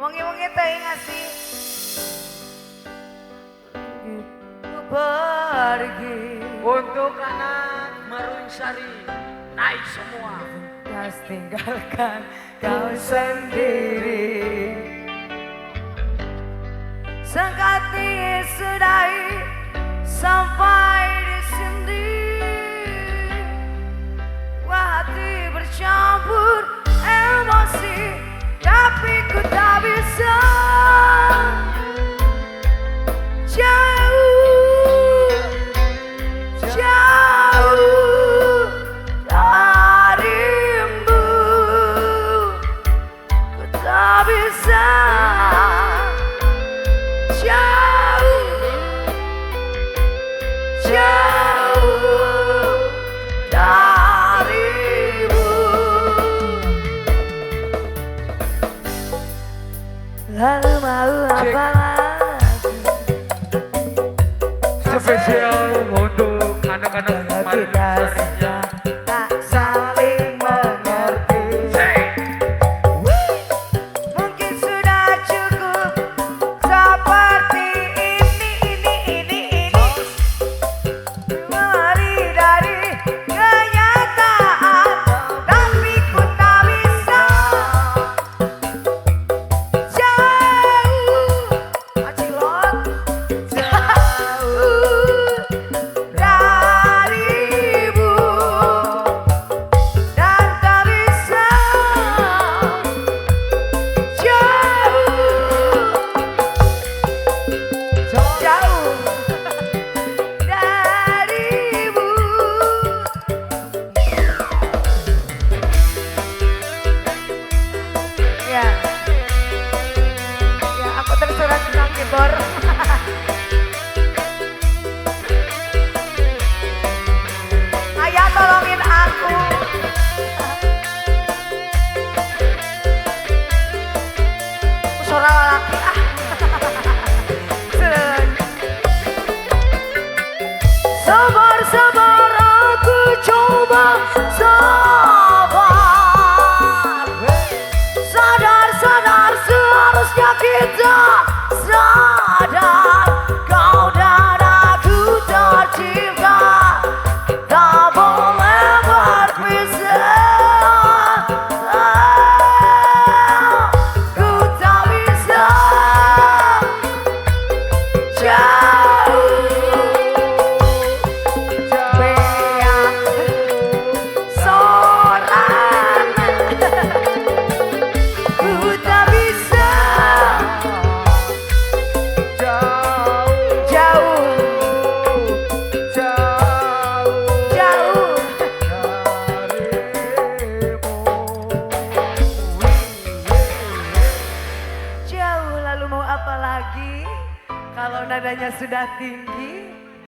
Wengi-wengi teh ngasih pergi Untuk anak Marun Sari, naik semua. Harus tinggalkan kau sendiri. Sekati sudahi sampai di sini. Hati bercampur emosi, tapi ku tak bisa jauh, jauh darimu. Ku tak bisa jauh, jauh darimu. Lalu mau apa lagi? Spesial untuk anak-anak Karena Marun kita Sari. sudah tak saling mengerti. Mungkin sudah cukup seperti ini. Lari dari kenyataan, tapi ku tak bisa jauh, acilot, jauh darimu, dan tak bisa jauh, jauh darimu. Ya, ya aku tersurat tentang keyboard. Ayah tolongin aku. Suara laki ah. Sabar aku coba sabar. Sadar seharusnya kita sadar. Kau dan aku tercipta, tak boleh berpisah. Ku tak bisa jauh. Ku tak bisa jauh. Jauh lalu mau apa lagi? Kalau nadanya sudah tinggi,